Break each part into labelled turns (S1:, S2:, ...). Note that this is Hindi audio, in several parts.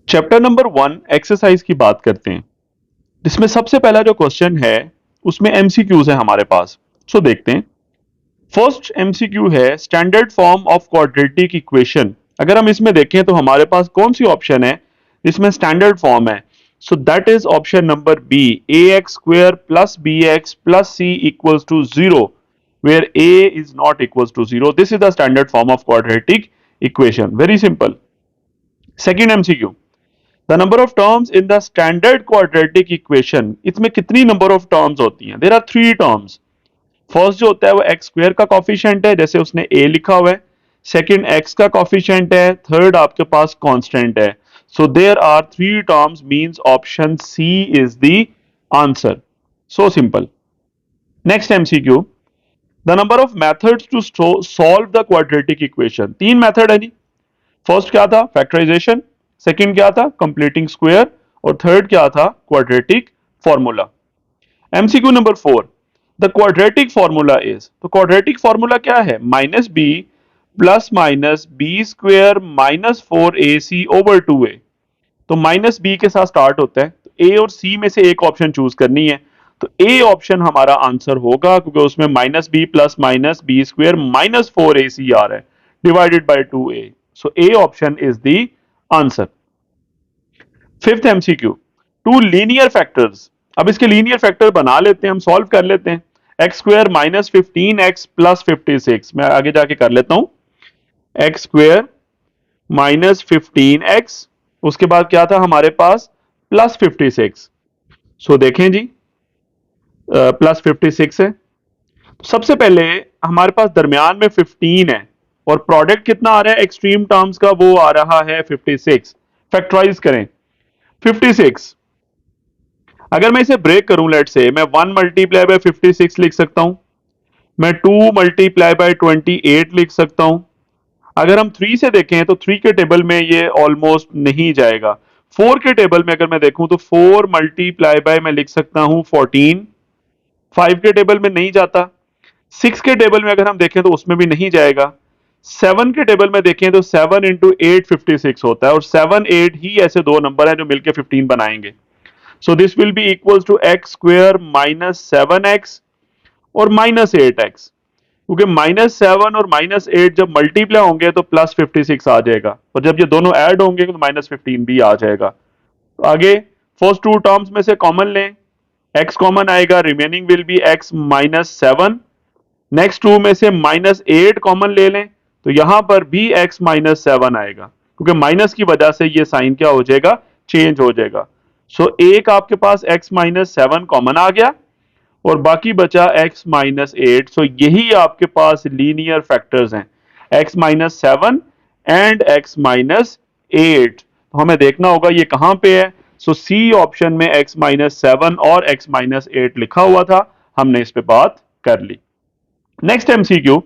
S1: चैप्टर नंबर 1 एक्सरसाइज की बात करते हैं जिसमें सबसे पहला जो क्वेश्चन है उसमें एमसीक्यूज है हमारे पास। सो देखते हैं। फर्स्ट एमसीक्यू है standard form of quadratic equation. अगर हम इसमें देखें तो हमारे पास कौन सी ऑप्शन है जिसमें स्टैंडर्ड फॉर्म है। So that is option number B, a x square plus b x plus c equals to zero where a is not equals to zero. This is the standard form of quadratic equation. Very simple. Second MCQ, the number of terms in the standard quadratic equation. इसमें कितनी नंबर ऑफ टर्म्स होती हैं? There are three terms. First जो होता है वो एक्स स्क्वेयर का कॉफिशिएंट है, जैसे उसने ए लिखा हुआ है। सेकंड एक्स का कॉफिशिएंट है। थर्ड आपके पास कांस्टेंट है। So there are three terms, means option C is the answer. So simple. Next MCQ, the number of methods to solve the quadratic equation. तीन मेथड है जी। फर्स्ट क्या था? फैक्टराइजेशन। सेकंड क्या था? Completing square. और थर्ड क्या था? Quadratic formula. MCQ number 4, the quadratic formula is. तो क्वाड्रेटिक फॉर्मूला क्या है? Minus b plus minus b square minus 4ac over 2a। तो माइनस बी के साथ स्टार्ट होता है, तो ए और सी में से एक ऑप्शन चूज करनी है। तो ए ऑप्शन हमारा आंसर होगा क्योंकि उसमें minus b plus minus b square minus 4ac आ रहा है divided by 2a। So a option is the answer. Fifth MCQ, two linear factors. अब इसके लीनियर फैक्टर बना लेते हैं, हम सॉल्व कर लेते हैं। X square minus 15x plus 56, मैं आगे जाके कर लेता हूं। एक्स स्क्वायर माइनस 15x, उसके बाद क्या था हमारे पास? प्लस 56। सो देखें जी, प्लस 56 है। सबसे पहले हमारे पास दरमियान में 15 है और प्रोडक्ट कितना आ रहा है एक्सट्रीम टर्म्स का? वो आ रहा है 56। फैक्टराइज करें 56। अगर मैं इसे ब्रेक करूं, लेट से मैं 1 मल्टीप्लाई बाय 56 लिख सकता हूं, मैं 2 मल्टीप्लाई बाय 28 लिख सकता हूं। अगर हम 3 से देखें तो 3 के टेबल में ये ऑलमोस्ट नहीं जाएगा। 4 के टेबल में अगर मैं देखूं तो 4 मल्टीप्लाई बाय मैं लिख सकता हूं 14। 5 के टेबल में नहीं जाता। 6 के टेबल में अगर हम देखें तो उसमें भी नहीं जाएगा। 7 के टेबल में देखें तो 7 इंटू 8 56 होता है और 7 8 ही ऐसे दो नंबर हैं जो मिलकर 15 बनाएंगे। So this will be equal to x square minus 7x और माइनस 8x, क्योंकि माइनस 7 और माइनस 8 जब मल्टीप्लाई होंगे तो प्लस 56 आ जाएगा और जब ये दोनों ऐड होंगे तो माइनस 15 भी आ जाएगा। तो आगे फर्स्ट टू टर्म्स में से कॉमन लें, x कॉमन आएगा, remaining will be x minus 7। Next two में से माइनस 8 कॉमन ले लें तो यहां पर भी x माइनस 7 आएगा, क्योंकि माइनस की वजह से ये साइन क्या हो जाएगा? चेंज हो जाएगा। सो एक आपके पास x माइनस 7 कॉमन आ गया और बाकी बचा x माइनस 8। सो यही आपके पास लीनियर फैक्टर्स हैं, x minus 7 and x minus 8। तो हमें देखना होगा ये कहां पे है। सो सी ऑप्शन में x माइनस 7 और x माइनस 8 लिखा हुआ था, हमने इस पे बात कर ली। Next MCQ,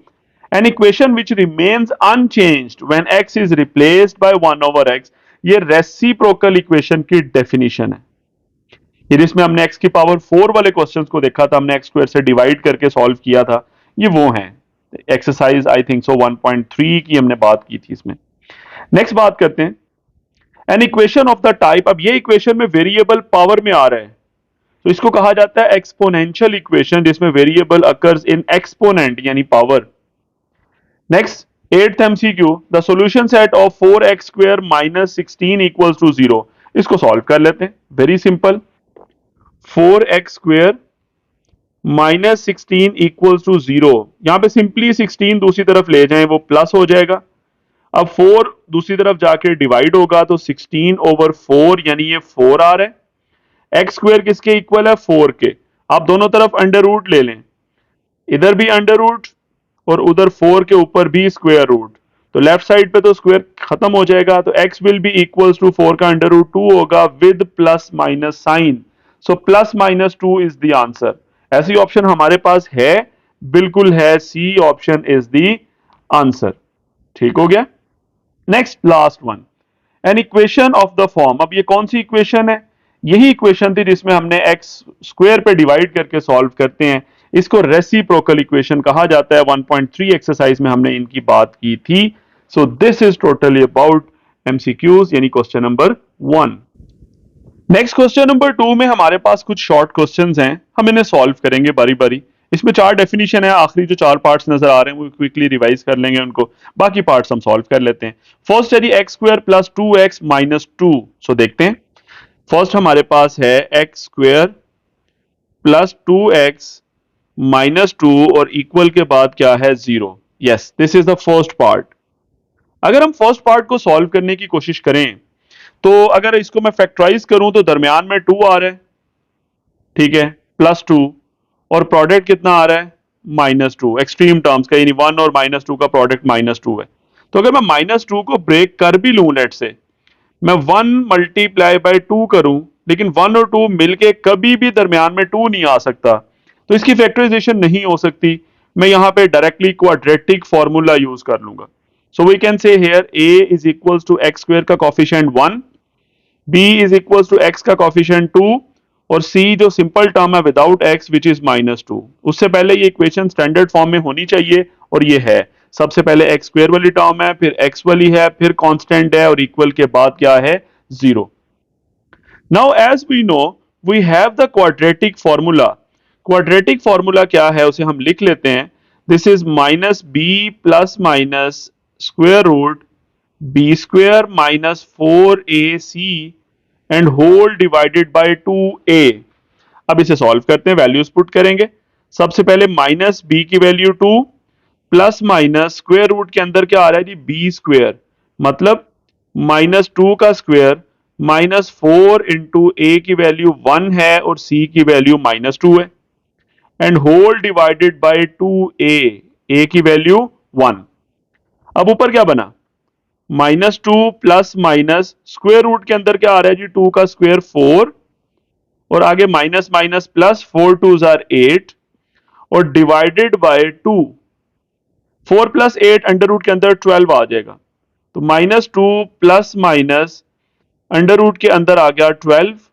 S1: an equation which remains unchanged when x is replaced by 1 over x। ये रेसिप्रोकल इक्वेशन की डेफिनेशन है। ये जिसमें हमने x की पावर 4 वाले क्वेश्चंस को देखा था, हमने x स्क्वायर से डिवाइड करके सॉल्व किया था, ये वो है। एक्सरसाइज आई थिंक सो 1.3 की हमने बात की थी इसमें। नेक्स्ट बात करते हैं an equation of the type. अब ये इक्वेशन में वेरिएबल पावर में आ रहा है तो इसको कहा जाता है एक्सपोनेंशियल इक्वेशन, जिसमें वेरिएबल अकर्स इन एक्सपोनेंट यानी power. Next eighth MCQ, the solution set of 4x square minus 16 equals to 0। इसको सॉल्व कर लेते हैं, very simple. 4x square minus 16 equals to 0, यहां पे सिंपली 16 दूसरी तरफ ले जाएं वो प्लस हो जाएगा। अब 4 दूसरी तरफ जाके डिवाइड होगा तो 16 ओवर 4 यानी ये 4 आ रहा है। एक्स स्क्वायर किसके इक्वल है? 4 के। आप दोनों तरफ अंडर रूट ले लें, इधर भी अंडर रूट और उधर 4 के ऊपर भी स्क्वायर रूट, तो लेफ्ट साइड पे तो स्क्वायर खत्म हो जाएगा। तो x will be equals to 4 का अंडर रूट 2 होगा with plus minus sign. So plus minus 2 is the answer. ऐसी ऑप्शन हमारे पास है, बिल्कुल है, C option is the answer. ठीक हो गया। Next last one, an equation of the form. अब ये कौन सी इक्वेशन है? यही इक्वेशन थी जिसमें हमने एक्स स्क्वायर पे डिवाइड करके सॉल्व करते हैं, इसको रेसिप्रोकल इक्वेशन कहा जाता है। 1.3 एक्सरसाइज में हमने इनकी बात की थी। So this is totally about MCQs यानी question number 1। Next question number 2 में हमारे पास कुछ शॉर्ट क्वेश्चंस हैं, हम इन्हें सॉल्व करेंगे बारी बारी। इसमें 4 डेफिनेशन है, आखिरी जो 4 पार्ट्स नजर आ रहे हैं वो क्विकली रिवाइज कर लेंगे उनको, बाकी पार्ट्स हम सॉल्व कर लेते हैं। फर्स्ट है जी x square plus 2x minus 2। So देखते हैं, फर्स्ट हमारे पास है x square plus 2x minus 2 और इक्वल के बाद क्या है 0। Yes, this is the first part. अगर हम फर्स्ट पार्ट को सॉल्व करने की कोशिश करें तो अगर इसको मैं फैक्टराइज करूं तो दरमियान में 2 आ रहा है, ठीक है, प्लस 2, और प्रोडक्ट कितना आ रहा है -2, एक्सट्रीम टर्म्स का, यानी 1 और -2 का प्रोडक्ट -2 है। तो अगर मैं -2 को ब्रेक कर भी लूं, लेट से मैं 1 मल्टीप्लाई बाय 2 करूं, लेकिन 1 और 2 मिलके कभी भी दरमियान में 2 नहीं आ सकता, तो इसकी फैक्टराइजेशन नहीं हो सकती। मैं यहां पे डायरेक्टली क्वाड्रेटिक फॉर्मूला यूज कर लूंगा। So we can say here a is equals to x square का coefficient 1, b is equals to x का कॉफिशिएंट 2, और c जो सिंपल टर्म है विदाउट x विच इज -2। उससे पहले ये इक्वेशन स्टैंडर्ड फॉर्म में होनी चाहिए, और ये है। सबसे पहले एक्स स्क्वायर वाली टर्म है, फिर x वाली है, फिर कांस्टेंट है, और इक्वल के बाद क्या है 0। Now as we know we have the quadratic formula. Quadratic formula क्या है उसे हम लिख लेते हैं। This is minus b plus minus square root b square minus 4ac and whole divided by 2a। अब इसे सॉल्व करते हैं, वैल्यूज पुट करेंगे। सबसे पहले माइनस बी की value 2 plus minus square root के अंदर क्या आ रहा है जी बी स्क्वायर, मतलब -2 का स्क्वायर -4 इंटू ए की वैल्यू 1 है और सी की वैल्यू -2 है, and whole divided by 2a, a की वैल्यू 1। अब ऊपर क्या बना, -2 प्लस माइनस स्क्वायर रूट के अंदर क्या आ रहा है जी 2 का स्क्वायर 4, और आगे माइनस माइनस प्लस 4 2 जार 8, और divided by 2, 4 plus 8 under root के अंदर 12 आ जाएगा, तो -2 प्लस माइनस अंडर रूट के अंदर आ गया 12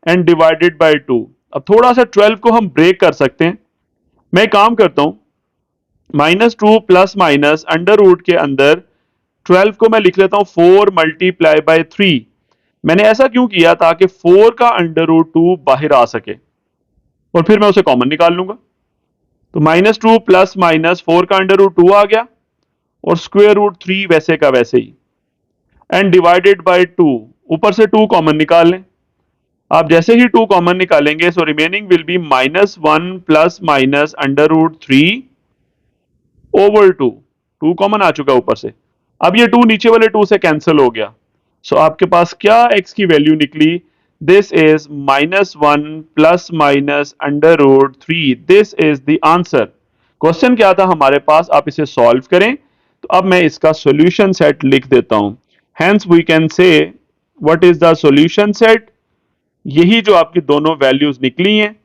S1: एंड डिवाइडेड बाय 2। अब थोड़ा सा 12 को हम ब्रेक कर सकते हैं। मैं एक काम करता हूं, -2 प्लस माइनस अंडर रूट के अंदर 12 को मैं लिख लेता हूं 4 मल्टीप्लाई बाय 3। मैंने ऐसा क्यों किया, ताकि 4 का अंडर रूट 2 बाहर आ सके, और फिर मैं उसे कॉमन निकाल लूंगा। तो -2 प्लस माइनस 4 का अंडर रूट 2 आ गया, और स्क्वायर रूट 3 वैसे का वैसे ही, एंड डिवाइडेड बाय 2, ऊपर से 2 कॉमन निकाल लें। आप जैसे ही 2 कॉमन निकालेंगे, so remaining will be -1 plus minus under root 3 over 2। 2 common आ चुका ऊपर से, अब ये 2 नीचे वाले 2 से कैंसिल हो गया। सो आपके पास क्या x की वैल्यू निकली, this is -1 plus minus under root 3। This is the answer. Question क्या था हमारे पास, आप इसे सॉल्व करें। तो अब मैं इसका सॉल्यूशन सेट लिख देता हूं। Hence we can say what is the solution set. यही जो आपकी दोनों वैल्यूज निकली हैं,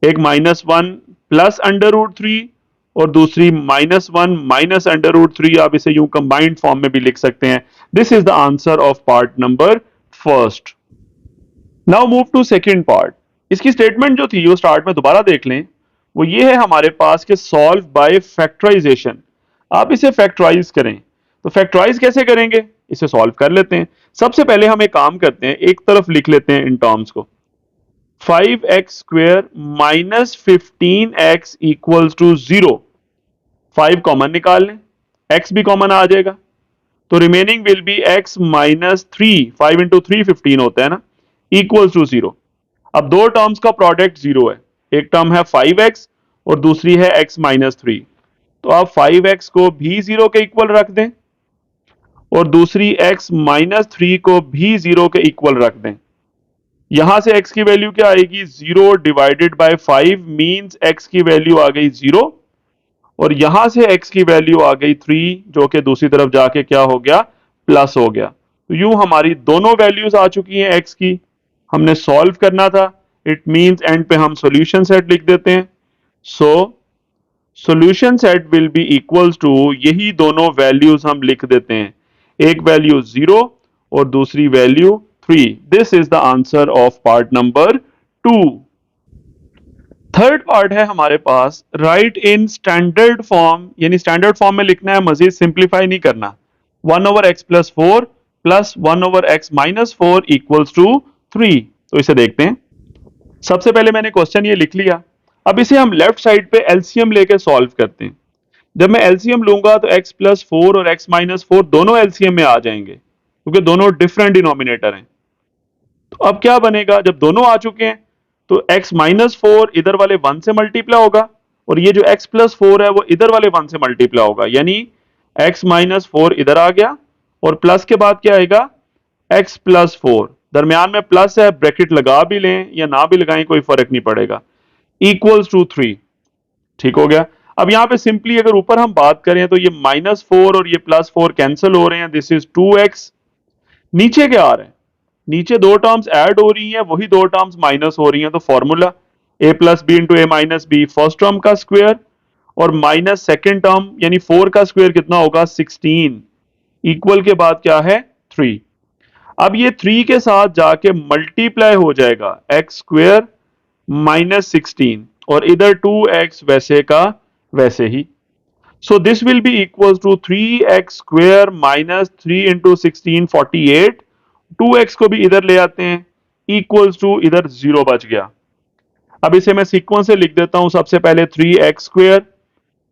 S1: एक -1 प्लस अंडर रूट 3 और दूसरी -1 माइनस अंडर रूट 3, आप इसे यूं कंबाइंड फॉर्म में भी लिख सकते हैं। This is the answer of part number first. Now move to second part. इसकी स्टेटमेंट जो थी वो स्टार्ट में दोबारा देख लें। वो ये है हमारे पास कि सॉल्व बाय फैक्टराइजेशन। आप इसे फैक्टराइज करें, तो फैक्टराइज कैसे करेंगे, इसे सॉल्व कर लेते हैं। सबसे पहले हम एक काम करते हैं, एक तरफ लिख लेते हैं इन टर्म्स को। 5x square minus 15x equals to 0। 5 common निकाल लें, x भी कॉमन आ जाएगा, तो remaining will be x minus 3। 5 into 3 15 होता है ना, इक्वल्स टू 0। अब दो टर्म्स का प्रोडक्ट 0 है, एक टर्म है 5x और दूसरी है x माइनस 3। तो आप 5x को भी 0 के इक्वल रख दें, और दूसरी x माइनस 3 को भी 0 के इक्वल रख दें। यहां से x की वैल्यू क्या आएगी, 0 डिवाइडेड बाय 5 मींस x की वैल्यू आ गई 0, और यहां से x की वैल्यू आ गई 3, जो कि दूसरी तरफ जाके क्या हो गया, प्लस हो गया। तो यूं हमारी दोनों वैल्यूज आ चुकी हैं x की, हमने सॉल्व करना था। इट मींस एंड पे हम सॉल्यूशन सेट लिख देते हैं। So solution set will be equals to, यही दोनों वैल्यूज हम लिख देते हैं, एक वैल्यू 0 और दूसरी value 3। This is the answer of part number 2। Third part है हमारे पास राइट इन स्टैंडर्ड फॉर्म, यानी स्टैंडर्ड फॉर्म में लिखना है, मजीद सिंप्लीफाई नहीं करना। 1/x + 4 plus 1/x-4 equals to 3। तो इसे देखते हैं। सबसे पहले मैंने क्वेश्चन ये लिख लिया। अब इसे हम लेफ्ट साइड पे एलसीएम लेके सॉल्व करते हैं। जब मैं एलसीएम लूंगा तो x+4 और x-4 दोनों एलसीएम में आ जाएंगे क्योंकि दोनों डिफरेंट डिनोमिनेटर हैं। तो अब क्या बनेगा, जब दोनों आ चुके हैं तो x-4 इधर वाले 1 से मल्टीप्लाई होगा और ये जो x+4 है वो इधर वाले 1 से मल्टीप्लाई होगा, यानी x-4 इधर आ गया और प्लस के बाद क्या आएगा x+4, दरमियान में प्लस है, ब्रैकेट लगा भी लें या ना भी लगाएं कोई फर्क नहीं पड़ेगा, इक्वल्स टू 3। ठीक हो गया। अब यहां पे सिंपली अगर ऊपर हम बात करें तो ये -4 और ये +4 कैंसिल हो रहे हैं, दिस इज 2x। नीचे क्या आ रहा है, नीचे दो टर्म्स ऐड हो रही हैं, वही दो टर्म्स माइनस हो रही हैं, तो formula a+b into a-b first term का स्क्वायर और माइनस सेकेंड टर्म यानी 4 का स्क्वायर कितना होगा 16, इक्वल के बाद क्या है 3। अब ये 3 के साथ जाके मल्टीप्लाई हो जाएगा एक्स स्क्वायर -16 और इधर 2x वैसे का वैसे ही। So this will be equal to 3x square minus 3 into 16 48। 2x को भी इधर ले आते हैं, इक्वल्स टू इधर 0 बच गया। अब इसे मैं सीक्वेंस से लिख देता हूं, सबसे पहले 3x स्क्वायर,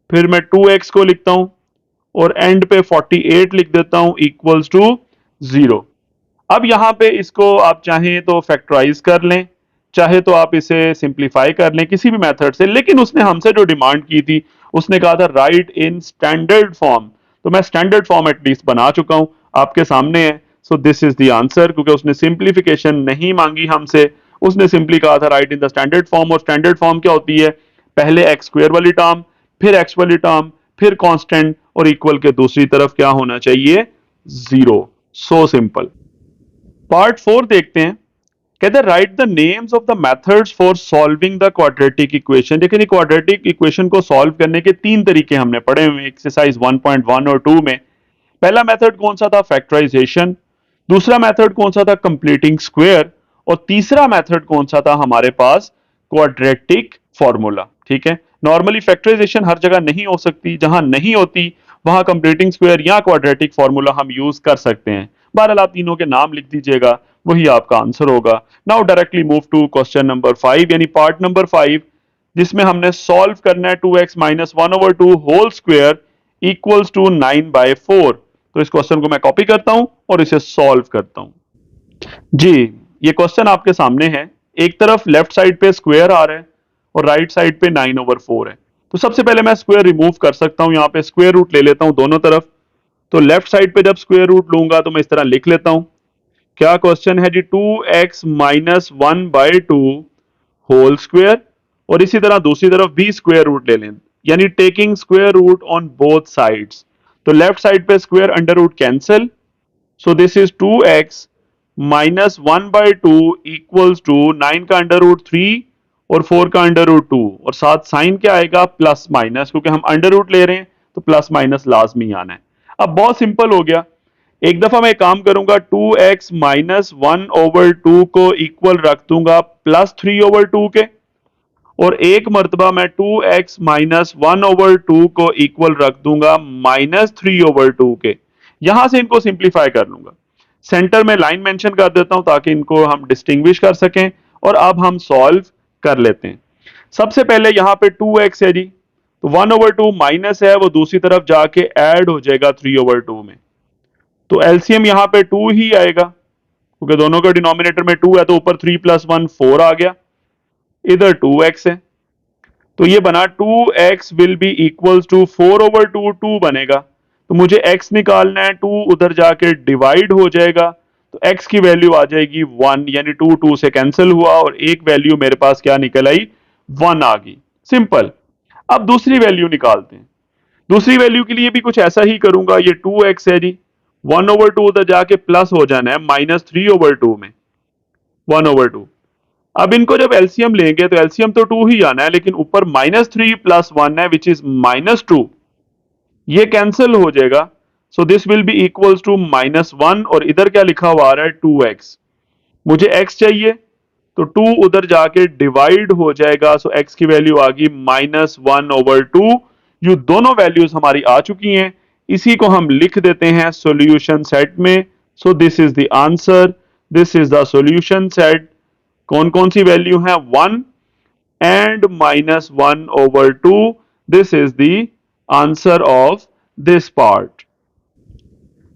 S1: फिर मैं 2x को लिखता हूं और एंड पे 48 लिख देता हूं इक्वल्स टू 0। अब यहां पे इसको आप चाहें तो फैक्टराइज कर लें, चाहे तो आप इसे सिंप्लीफाई कर लें किसी भी मेथड से, लेकिन उसने हमसे जो डिमांड की थी उसने कहा था राइट इन स्टैंडर्ड फॉर्म, तो मैं स्टैंडर्ड फॉर्म एटलीस्ट बना चुका हूं, आपके सामने है। So this is the answer, क्योंकि उसने सिंप्लीफिकेशन नहीं मांगी हमसे, उसने सिंपली कहा था right in the standard form. और स्टैंडर्ड फॉर्म क्या होती है, पहले एक्स स्क्वायर वाली टर्म, फिर एक्स वाली टर्म, फिर कांस्टेंट और इक्वल के दूसरी तरफ क्या होना चाहिए 0। So simple. पार्ट 4 देखते हैं। कहते हैं right the names of the methods for solving the quadratic equation. देखिए क्वाड्रेटिक इक्वेशन को सॉल्व करने के 3 तरीके हमने पढ़े हुए एक्सरसाइज 1.1 और 2 में। पहला मेथड कौन सा था, फैक्टराइजेशन। दूसरा मेथड कौन सा था, कंप्लीटिंग स्क्वायर। और तीसरा मेथड कौन सा था हमारे पास, क्वाड्रेटिक फॉर्मूला। ठीक है, नॉर्मली फैक्टराइजेशन हर जगह नहीं हो सकती, जहां नहीं होती वहां कंप्लीटिंग स्क्वायर या क्वाड्रेटिक फॉर्मूला हम यूज कर सकते हैं। बहरहाल आप तीनों के नाम लिख दीजिएगा, वही आपका आंसर होगा। Now directly move to question number 5 यानी पार्ट नंबर 5, जिसमें हमने सॉल्व करना है 2x minus 1/2 whole square equals to 9/4। तो इस क्वेश्चन को मैं कॉपी करता हूं और इसे सॉल्व करता हूं। जी, ये क्वेश्चन आपके सामने है। एक तरफ लेफ्ट साइड पे स्क्वायर आ रहा है और राइट साइड पे 9/4 है। तो सबसे पहले मैं स्क्वायर रिमूव कर सकता हूं, यहां पे स्क्वायर रूट ले लेता हूं दोनों तरफ। तो लेफ्ट साइड पे जब स्क्वायर रूट लूंगा तो मैं इस तरह लिख लेता हूं। क्या क्वेश्चन है जी, 2x माइनस 1/2 होल स्क्वायर, और इसी तरह दूसरी तरफ भी स्क्वायर रूट ले लें, यानी taking square root on both sides. तो लेफ्ट साइड पे square under root cancel, so this is 2x minus 1/2 equals to 9 का अंडर रूट 3 और 4 का अंडर रूट 2, और साथ साइन क्या आएगा प्लस माइनस, क्योंकि हम अंडर रूट ले रहे हैं तो प्लस माइनस लाजमी आना है। अब बहुत सिंपल हो गया। एक दफा मैं काम करूंगा, 2x माइनस 1/2 को इक्वल रख दूंगा प्लस 3/2 के, और एक मर्तबा मैं 2x माइनस 1/2 को इक्वल रख दूंगा माइनस 3/2 के। यहां से इनको सिंप्लीफाई कर लूंगा। सेंटर में लाइन मेंशन कर देता हूं ताकि इनको हम डिस्टिंग्विश कर सकें, और अब हम सॉल्व कर लेते हैं। सबसे पहले यहां पे 2x है जी, तो 1/2 माइनस है, वो दूसरी तरफ जाके ऐड हो जाएगा 3/2 में। तो एलसीएम यहां पे 2 ही आएगा, क्योंकि दोनों का डिनोमिनेटर में 2 है, तो ऊपर 3 + 1 4 आ गया, इधर 2x है, तो ये बना 2x will be equals to 4/2, 2 बनेगा। तो मुझे x निकालना है, 2 उधर जाके डिवाइड हो जाएगा, तो x की वैल्यू आ जाएगी 1, यानी 2 2 से कैंसिल हुआ और एक वैल्यू मेरे पास क्या निकल आई 1 आ गई। सिंपल। अब दूसरी वैल्यू निकालते हैं। दूसरी वैल्यू के लिए भी कुछ ऐसा ही करूंगा, ये 2x है जी, 1/2 उधर जाके प्लस हो जाना है -3/2 में 1/2। अब इनको जब एलसीएम लेंगे तो एलसीएम तो 2 ही आना है, लेकिन ऊपर -3 + 1 है विच इज -2, ये कैंसिल हो जाएगा। So this will be equals to -1, और इधर क्या लिखा हुआ आ रहा है 2x। मुझे x चाहिए, तो 2 उधर जाके डिवाइड हो जाएगा, सो x की वैल्यू आ गई -1/2। ये दोनों वैल्यूज हमारी आ चुकी हैं, इसी को हम लिख देते हैं सॉल्यूशन सेट में। सो this is the answer, this is the solution set. कौन कौन सी वैल्यू है? 1 and -1/2। This is the answer of this part.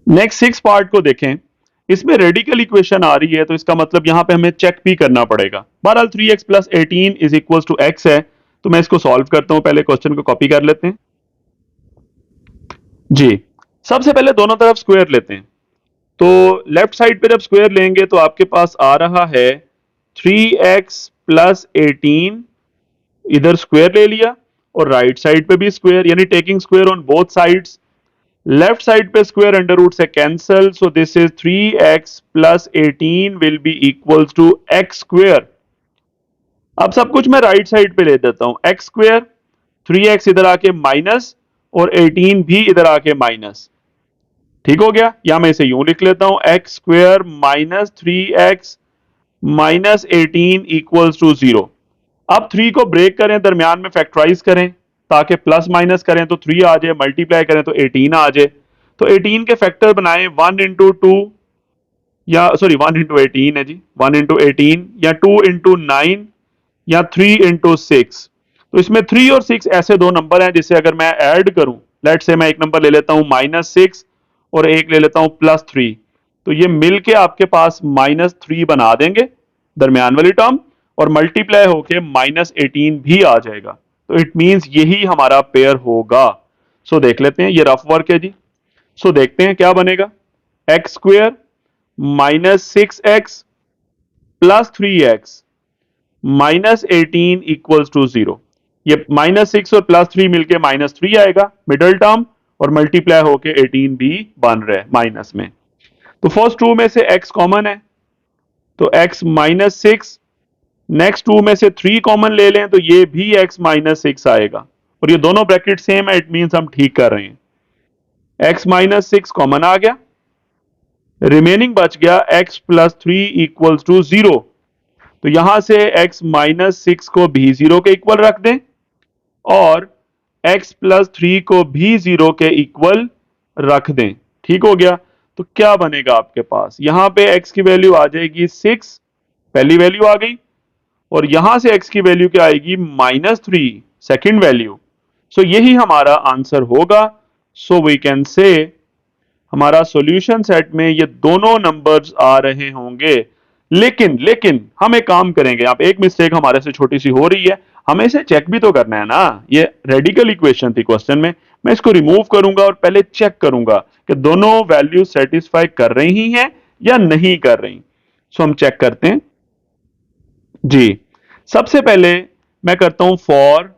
S1: Next 6 part को देखें। इसमें रेडिकल इक्वेशन आ रही है, तो इसका मतलब यहां पे हमें चेक भी करना पड़ेगा। बहरहाल 3x + 18 is equal to x है, तो मैं इसको सॉल्व करता हूं। पहले क्वेश्चन को कॉपी कर लेते हैं जी। सबसे पहले दोनों तरफ स्क्वायर लेते हैं। तो लेफ्ट साइड पे जब स्क्वायर लेंगे तो आपके पास आ रहा है 3x + 18, इधर स्क्वायर ले लिया, और राइट साइड पे भी स्क्वायर, यानी taking square on both sides. Left side पे स्क्वायर अंडर रूट से cancel, so this is 3x + 18 will be equals to x square. अब सब कुछ मैं राइट साइड पे ले देता हूं, x स्क्वायर, 3x इधर आके माइनस, और 18 भी इधर आके माइनस। ठीक हो गया? या मैं इसे यूं लिख लेता हूं, x square minus 3x minus 18 equals to 0। अब 3 को ब्रेक करें, दरमियान में फैक्टराइज करें, ताकि प्लस माइनस करें तो 3 आ जाए, मल्टीप्लाई करें तो 18 आ जाए। तो 18 के फैक्टर बनाएं, 1 इंटू 2, या सॉरी 1 इंटू 18 है जी, 1 इंटू 18, या 2 इंटू 9, या 3 इंटू 6। तो इसमें 3 और 6 ऐसे दो नंबर हैं जिसे अगर मैं ऐड करूं, लेट से मैं एक नंबर ले लेता हूं -6 और एक ले लेता हूं +3, तो ये मिलके आपके पास -3 बना देंगे दरमियान वाली टर्म, और मल्टीप्लाई होके -18 भी आ जाएगा। तो इट मींस यही हमारा पेयर होगा। सो देख लेते हैं, ये रफ वर्क है जी। सो देखते हैं क्या बनेगा। X square -6x + 3x -18 equals to 0। ये -6 और +3 मिलके -3 आएगा मिडल टर्म, और मल्टीप्लाई होके 18 भी बन रहा है माइनस में। तो फर्स्ट टू में से x कॉमन है, तो x -6, नेक्स्ट टू में से 3 कॉमन ले लें तो ये भी x -6 आएगा, और ये दोनों ब्रैकेट सेम है, इट मींस हम ठीक कर रहे हैं। x -6 कॉमन आ गया, रिमेनिंग बच गया x + 3 इक्वल्स टू 0। तो यहां से x -6 को भी 0 के इक्वल रख दें, और x + 3 को भी 0 के इक्वल रख दें। ठीक हो गया? तो क्या बनेगा आपके पास? यहां पे x की वैल्यू आ जाएगी 6, पहली वैल्यू आ गई, और यहां से x की वैल्यू क्या आएगी? -3, सेकंड वैल्यू। सो यही हमारा आंसर होगा। सो वी कैन से हमारा सॉल्यूशन सेट में ये दोनों नंबर्स आ रहे होंगे। लेकिन लेकिन हम एक काम करेंगे, आप एक मिस्टेक हमारे से छोटी सी हो रही है, हमें इसे चेक भी तो करना है ना। ये रेडिकल इक्वेशन थी क्वेश्चन में, मैं इसको रिमूव करूंगा और पहले चेक करूंगा कि दोनों वैल्यू सेटिस्फाई कर रही हैं या नहीं कर रही। सो हम चेक करते हैं जी। सबसे पहले मैं करता हूं for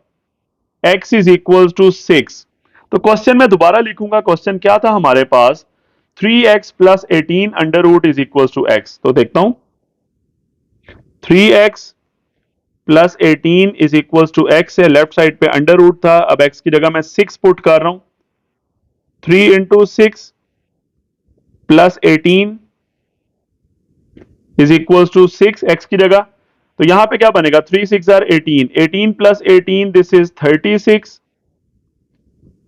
S1: x is equal to 6। तो क्वेश्चन में दोबारा लिखूंगा, क्वेश्चन क्या था हमारे पास? 3x + 18 under root is equal to x। तो देखता हूं, 3x + 18 is equal to x है, लेफ्ट साइड पे अंडर रूट था, अब x की जगह मैं 6 पुट कर रहा हूं। 3 into 6 + 18 is equal to 6 x की जगह। तो यहां पे क्या बनेगा? 3 6 आर 18, 18 + 18 दिस इज 36,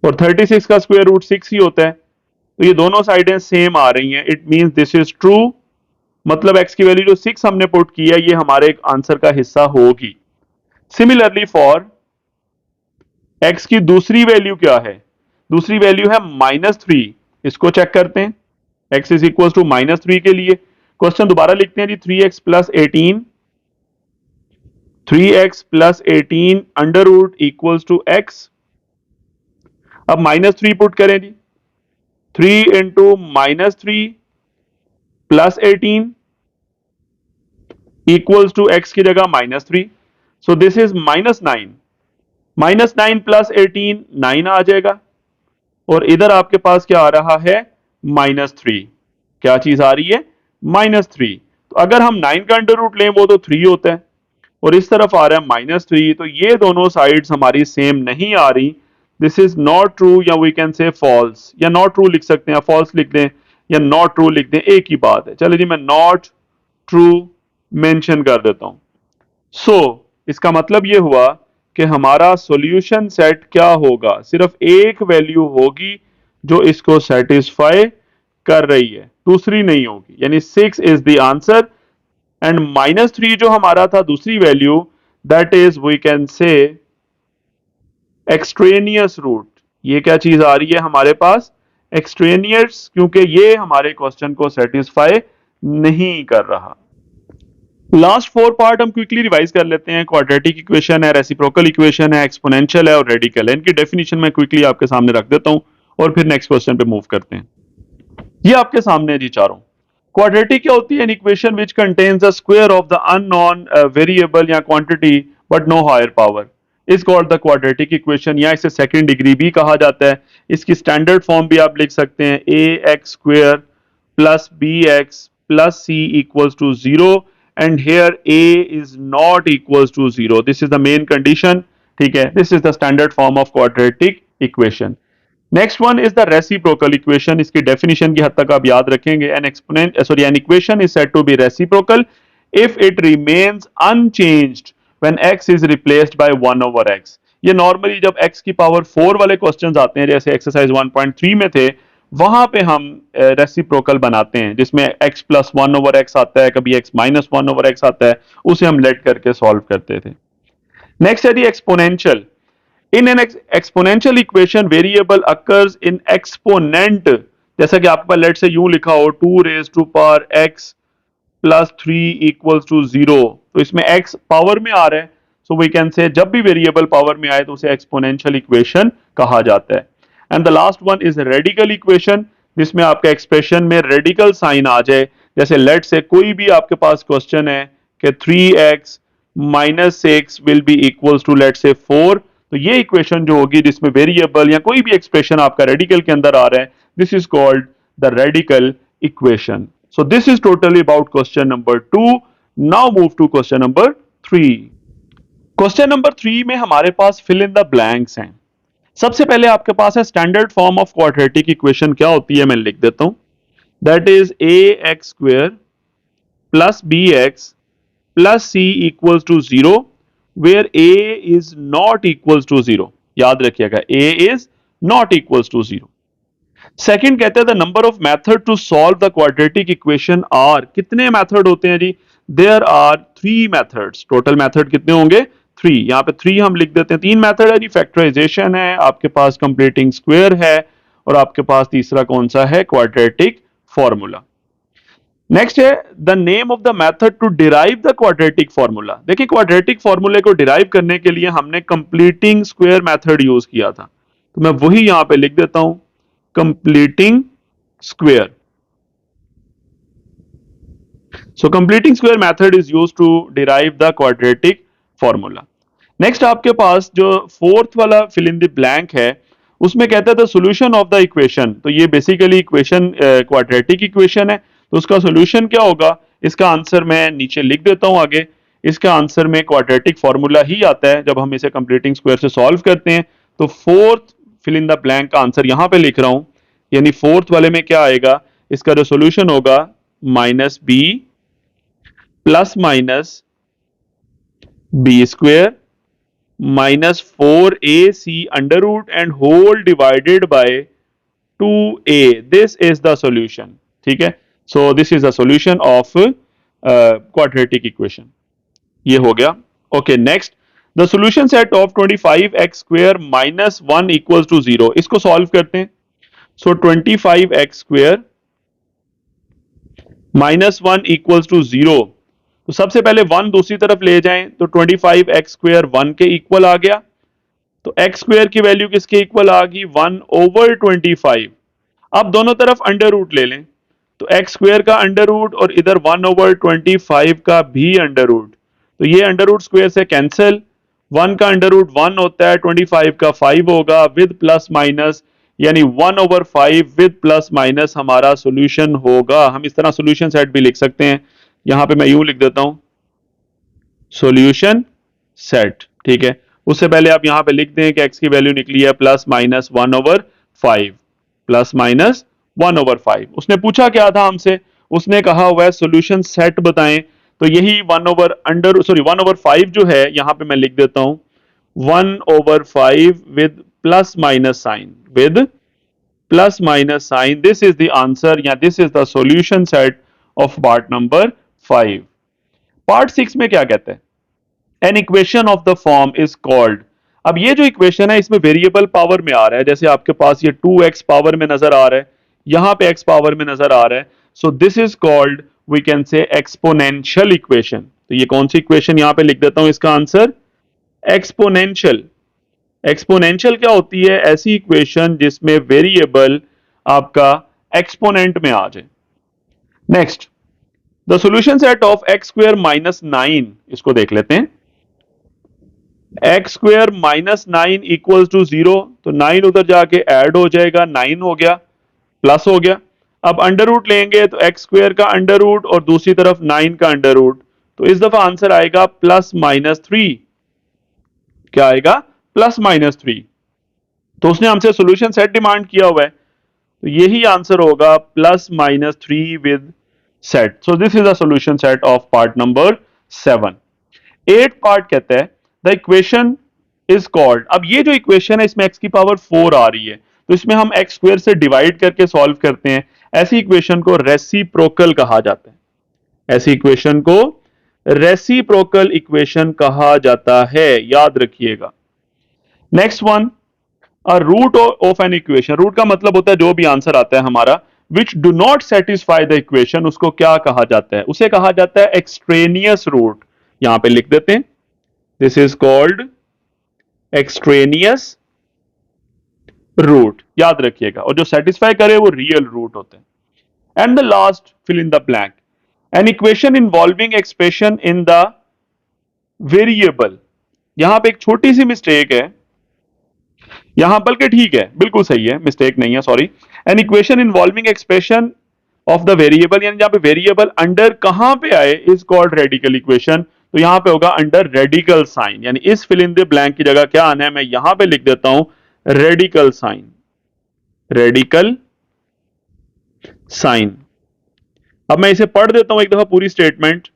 S1: और 36 का स्क्वायर रूट 6 ही होता है। तो ये दोनों साइडें सेम आ रही हैं, it means this is true. मतलब x की वैल्यू जो 6 हमने पुट की है, ये हमारे आंसर का हिस्सा होगी। सिमिलरली फॉर x की दूसरी वैल्यू क्या है? दूसरी वैल्यू है -3। इसको चेक करते हैं, x इज इक्वल टू -3 के लिए क्वेश्चन दोबारा लिखते हैं जी। 3x + 18, 3x + 18 under root equals to x। अब -3 पुट करें जी, 3 इंटू -3 + 18 इक्वल्स टू x की जगह -3। सो दिस इज -9, -9 + 18 9 आ जाएगा, और इधर आपके पास क्या आ रहा है? -3। क्या चीज आ रही है? -3। तो अगर हम 9 का अंडर रूट लें वो तो 3 होता है, और इस तरफ आ रहा है -3, तो ये दोनों साइड्स हमारी सेम नहीं आ रही। दिस इज नॉट ट्रू, या वी कैन से फॉल्स, या नॉट ट्रू लिख सकते हैं, फॉल्स लिख दें या नॉट ट्रू लिख दें, एक ही बात है। चलिए जी, मैं नॉट ट्रू मेंशन कर देता हूं। सो इसका मतलब ये हुआ कि हमारा सॉल्यूशन सेट क्या होगा? सिर्फ एक वैल्यू होगी जो इसको सेटिस्फाई कर रही है। दूसरी नहीं होगी, यानी 6 इज द आंसर। एंड -3 जो हमारा था दूसरी value, that is we can say extraneous root. ये क्या चीज आ रही है हमारे पास? एक्सट्रेनियस, क्योंकि ये हमारे क्वेश्चन को सेटिस्फाई नहीं कर रहा। लास्ट 4 पार्ट हम क्विकली रिवाइज कर लेते हैं। क्वाड्रेटिक इक्वेशन है, रेसिप्रोकल इक्वेशन है, एक्सपोनेंशियल है और रेडिकल है। इनकी डेफिनेशन मैं क्विकली आपके सामने रख देता हूं और फिर नेक्स्ट क्वेश्चन पे मूव करते हैं। ये आपके सामने है जी चारों। क्वाड्रेटिक क्या होती है? An equation which contains the square of the unknown variable या quantity but no higher power is called the quadratic equation, या इसे सेकंड डिग्री भी कहा जाता है। इसकी स्टैंडर्ड फॉर्म भी आप लिख सकते हैं, a x square plus b x plus c equals to 0 and here a is not equals to 0. This is the main condition. ठीक है, this is the standard form of quadratic equation. Next one is the reciprocal equation. इसकी definition की हद तक आप याद रखेंगे। An equation is said to be reciprocal if it remains unchanged when x is replaced by 1 over x. ये normally जब x की power 4 वाले questions आते हैं, जैसे exercise 1.3 में थे, वहां पे हम रेसिप्रोकल बनाते हैं, जिसमें x प्लस 1 ओवर एक्स आता है, कभी x माइनस 1 ओवर एक्स आता है, उसे हम लेट करके सॉल्व करते थे। नेक्स्ट है जी exponential. In an exponential equation variable occurs in exponent, जैसा कि आपके पास लेट से यूं लिखा हो 2 raise to power x plus 3 equals to 0, तो इसमें x पावर में आ रहा है, सो वी कैन से जब भी वेरिएबल पावर में आए तो उसे एक्सपोनेंशियल इक्वेशन कहा जाता है। And the last one is radical equation, जिसमें आपका एक्सप्रेशन में रेडिकल साइन आ जाए। जैसे लेट से कोई भी आपके पास क्वेश्चन है कि 3x minus 6 will be equals to let say 4, तो ये इक्वेशन जो होगी जिसमें वेरिएबल या कोई भी एक्सप्रेशन आपका रेडिकल के अंदर आ रहा है, this is called the radical equation. So this is totally about question number 2। Now move to question number 3। Question number 3 में हमारे पास फिल इन द ब्लैंक्स हैं। सबसे पहले आपके पास है standard form of quadratic equation क्या होती है, मैं लिख देता हूं, that is a x square plus b x plus c equals to 0 where a is not equals to 0। याद रखिएगा, a is not equals to 0। Second कहते हैं the number of method to solve the quadratic equation are. कितने मेथड होते हैं जी? There are 3 methods. Total method कितने होंगे? 3। यहां पे 3 हम लिख देते हैं। 3 मेथड है जी, फैक्टराइजेशन है, आपके पास कंप्लीटिंग स्क्वायर है, और आपके पास तीसरा कौन सा है? Quadratic formula. नेक्स्ट है the name of the method to derive the quadratic formula. देखिए, क्वाड्रेटिक फॉर्मूले को डिराइव करने के लिए हमने कंप्लीटिंग स्क्वायर मेथड यूज किया था, तो मैं वही यहां पे लिख देता हूं, completing square. So completing square method is used to derive the quadratic formula. Next आपके पास जो फोर्थ वाला fill in the blank है, उसमें कहता है the solution of the equation। तो ये बेसिकली इक्वेशन क्वाड्रेटिक इक्वेशन है, तो उसका सोल्यूशन क्या होगा? इसका आंसर मैं नीचे लिख देता हूं आगे। इसका आंसर में क्वाड्रेटिक फॉर्मूला ही आता है जब हम इसे कंप्लीटिंग स्क्वायर से सॉल्व करते हैं। तो fourth fill in the blank का आंसर यहां पे लिख रहा हूं, यानी फोर्थ वाले में क्या आएगा? इसका जो सोल्यूशन होगा minus b plus minus b square minus 4ac under root and whole divided by 2a। This is the solution. ठीक है, so this is the solution of quadratic equation. ये हो गया। Okay, next the solution set of 25x square minus 1 equals to 0। इसको सॉल्व करते हैं। So 25x square minus 1 equals to 0, तो सबसे पहले 1 दूसरी तरफ ले जाएं तो 25x स्क्वायर 1 के इक्वल आ गया, तो x स्क्वायर की वैल्यू किसके इक्वल आ गई? 1 ओवर 25। अब दोनों तरफ अंडर रूट ले लें, तो x स्क्वायर का अंडर रूट और इधर 1 ओवर 25 का भी अंडर रूट, तो ये अंडर रूट स्क्वायर से कैंसिल। 1 का अंडर रूट 1 होता है, 25 का 5 होगा विद प्लस माइनस, यानी 1 ओवर 5 विद प्लस माइनस हमारा सॉल्यूशन होगा। हम इस तरह सॉल्यूशन सेट भी लिख सकते हैं, यहां पे मैं यूं लिख देता हूं, सॉल्यूशन सेट। ठीक है, उससे पहले आप यहां पे लिख दें कि x की वैल्यू निकली है plus minus 1 over 5, plus minus 1 over 5। उसने पूछा क्या था हमसे? उसने कहा हुआ है सॉल्यूशन सेट बताएं, तो यही 1 ओवर 5 जो है, यहां पे मैं लिख देता हूं 1 over 5 with plus minus sign, with plus minus sign, this is the answer या this is the solution set of part number 5। Part 6 में क्या कहते हैं? An equation of the form is called. अब ये जो इक्वेशन है इसमें वेरिएबल पावर में आ रहा है, जैसे आपके पास ये 2x पावर में नजर आ रहा है, यहां पे x पावर में नजर आ रहा है, so this is called, we can say exponential equation. तो ये कौन सी इक्वेशन यहां पे लिख देता हूं, इसका आंसर एक्सपोनेंशियल। एक्सपोनेंशियल क्या होती है? ऐसी इक्वेशन जिसमें वेरिएबल आपका एक्सपोनेंट में आ जाए। Next, the solution set of x square minus 9, इसको देख लेते हैं। X square minus 9 equal to 0, तो 9 उधर जाके ऐड हो जाएगा, 9 हो गया, प्लस हो गया। अब अंडर रूट लेंगे तो एक्स स्क्वायर का अंडर रूट और दूसरी तरफ 9 का अंडर रूट, तो इस दफा आंसर आएगा प्लस माइनस 3। क्या आएगा? Plus minus 3। तो उसने हमसे सॉल्यूशन सेट डिमांड किया हुआ है, तो यही आंसर होगा plus minus 3 with set. So this is the solution set of part number 7। 8 part कहता है द इक्वेशन इज कॉल्ड। अब ये जो इक्वेशन है इसमें x की पावर 4 आ रही है, तो इसमें हम x स्क्वायर से डिवाइड करके सॉल्व करते हैं। ऐसी इक्वेशन को रेसिप्रोकल कहा जाता है। ऐसी इक्वेशन को रेसिप्रोकल इक्वेशन कहा जाता है, याद रखिएगा। Next one, a root of an equation. Root का मतलब होता है जो भी आंसर आता है हमारा which do not satisfy the equation, उसको क्या कहा जाता है? उसे कहा जाता है एक्सट्रेनियस रूट। यहां पे लिख देते हैं, this is called extraneous root, याद रखिएगा। और जो सेटिस्फाई करे वो रियल रूट होते हैं। And the last, fill in the blank. An equation involving expression in the variable. यहां पे एक छोटी सी मिस्टेक है यहां, बल्कि ठीक है, बिल्कुल सही है, मिस्टेक नहीं है, sorry. N equation involving expression of the variable, यानी जहां पे वेरिएबल अंडर कहां पे आए इज कॉल्ड रेडिकल इक्वेशन। तो यहां पे होगा अंडर रेडिकल साइन, यानी इस फिल इन द ब्लैंक की जगह क्या आना है, मैं यहां पे लिख देता हूं रेडिकल साइन। Radical sign. अब मैं इसे पढ़ देता हूं एक दफा पूरी स्टेटमेंट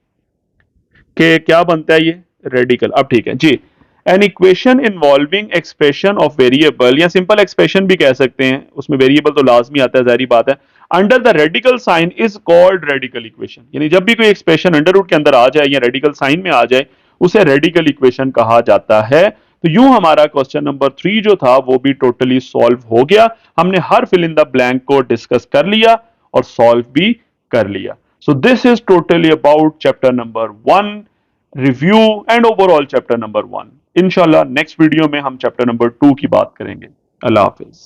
S1: के क्या बनता है ये रेडिकल। अब ठीक है जी। An equation involving expression of variable, या सिंपल एक्सप्रेशन भी कह सकते हैं, उसमें वेरिएबल तो लाजमी आता है, जारी बात है। Under the radical sign is called radical equation, यानी जब भी कोई एक्सप्रेशन अंडर रूट के अंदर आ जाए या रेडिकल साइन में आ जाए उसे रेडिकल इक्वेशन कहा जाता है। तो यूं हमारा क्वेश्चन नंबर 3 जो था वो भी टोटली सॉल्व हो गया। हमने हर फिल इन द ब्लैंक को डिस्कस कर लिया और सॉल्व भी कर लिया। सो this is totally about chapter number 1 review and overall chapter number 1। इंशाल्लाह नेक्स्ट वीडियो में हम चैप्टर नंबर 2 की बात करेंगे। अल्लाह हाफिज।